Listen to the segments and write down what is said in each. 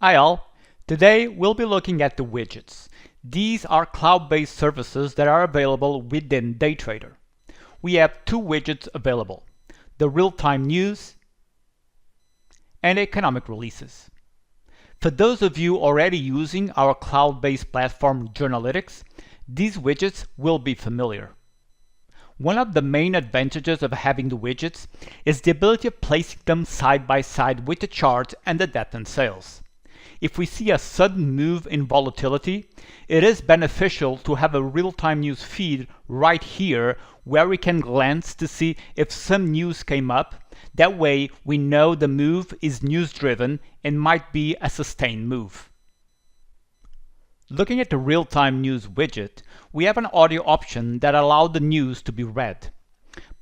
Hi all! Today we'll be looking at the widgets. These are cloud-based services that are available within DayTrader. We have two widgets available: the real-time news and economic releases. For those of you already using our cloud-based platform Journalytics, these widgets will be familiar. One of the main advantages of having the widgets is the ability of placing them side by side with the chart and the depth and sales. If we see a sudden move in volatility, it is beneficial to have a real-time news feed right here where we can glance to see if some news came up. That way we know the move is news-driven and might be a sustained move. Looking at the real-time news widget, we have an audio option that allows the news to be read.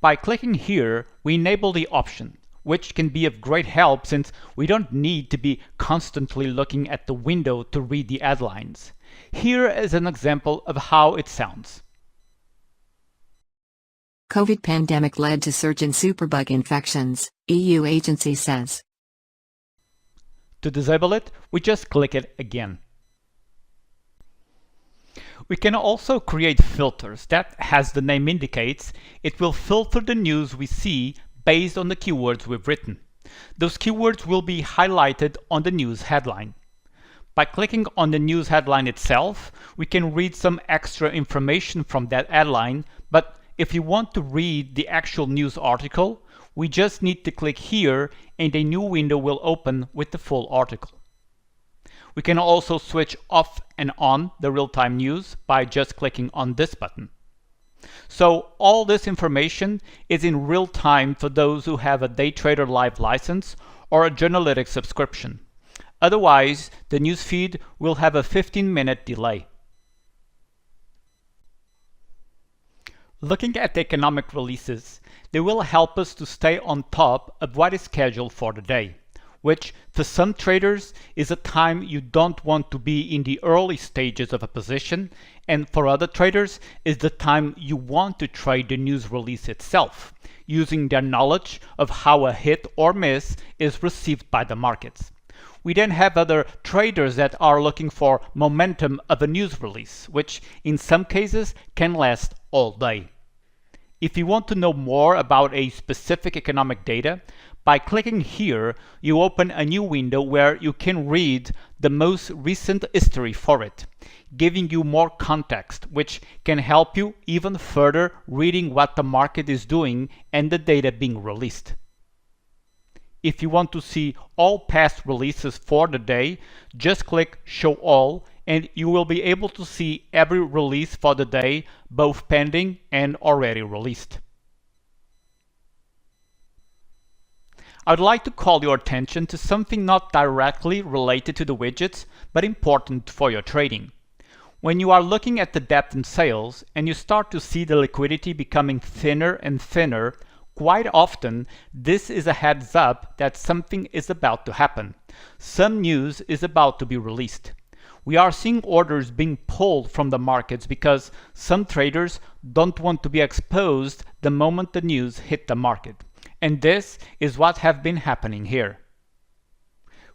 By clicking here, we enable the option, which can be of great help since we don't need to be constantly looking at the window to read the headlines. Here is an example of how it sounds. COVID pandemic led to surge in superbug infections, EU agency says. To disable it, we just click it again. We can also create filters that, as the name indicates, it will filter the news we see based on the keywords we've written. Those keywords will be highlighted on the news headline. By clicking on the news headline itself, we can read some extra information from that headline, but if you want to read the actual news article, we just need to click here and a new window will open with the full article. We can also switch off and on the real-time news by just clicking on this button. So all this information is in real time for those who have a DayTrader Live license or a Journalytics subscription. Otherwise, the newsfeed will have a 15-minute delay. Looking at the economic releases, they will help us to stay on top of what is scheduled for the day, which for some traders is a time you don't want to be in the early stages of a position, and for other traders is the time you want to trade the news release itself, using their knowledge of how a hit or miss is received by the markets. We then have other traders that are looking for momentum of a news release, which in some cases can last all day. If you want to know more about a specific economic data, by clicking here, you open a new window where you can read the most recent history for it, giving you more context, which can help you even further reading what the market is doing and the data being released. If you want to see all past releases for the day, just click Show All and you will be able to see every release for the day, both pending and already released. I'd like to call your attention to something not directly related to the widgets, but important for your trading. When you are looking at the depth in sales and you start to see the liquidity becoming thinner and thinner, quite often this is a heads up that something is about to happen. Some news is about to be released. We are seeing orders being pulled from the markets because some traders don't want to be exposed the moment the news hit the market. And this is what has been happening here.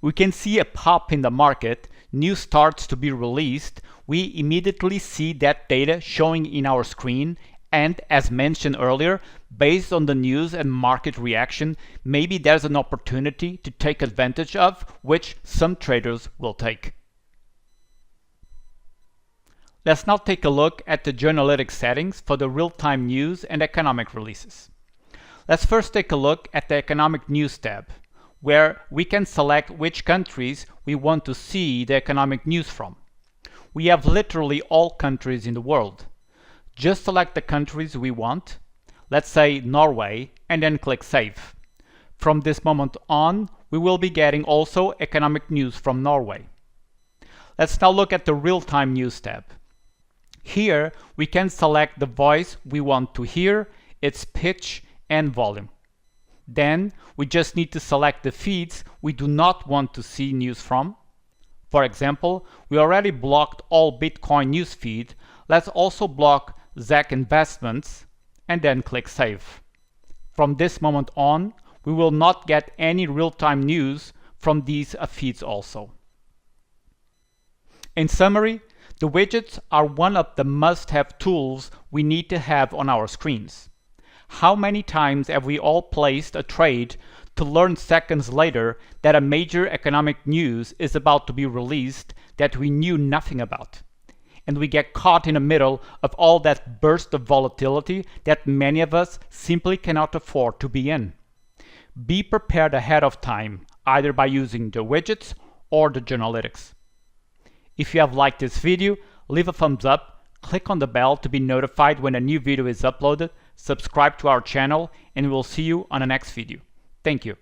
We can see a pop in the market, news starts to be released, we immediately see that data showing in our screen, and as mentioned earlier, based on the news and market reaction, maybe there's an opportunity to take advantage of, which some traders will take. Let's now take a look at the Journalytics settings for the real-time news and economic releases. Let's first take a look at the Economic News tab, where we can select which countries we want to see the economic news from. We have literally all countries in the world. Just select the countries we want, let's say Norway, and then click Save. From this moment on, we will be getting also economic news from Norway. Let's now look at the Real-Time News tab. Here, we can select the voice we want to hear, its pitch, and volume. Then we just need to select the feeds we do not want to see news from. For example, we already blocked all Bitcoin news feed. Let's also block ZAC investments and then click Save. From this moment on, we will not get any real-time news from these feeds also. In summary, the widgets are one of the must-have tools we need to have on our screens. How many times have we all placed a trade to learn seconds later that a major economic news is about to be released that we knew nothing about? And we get caught in the middle of all that burst of volatility that many of us simply cannot afford to be in. Be prepared ahead of time, either by using the widgets or the journalytics. If you have liked this video, leave a thumbs up, click on the bell to be notified when a new video is uploaded, subscribe to our channel, and we will see you on the next video. Thank you.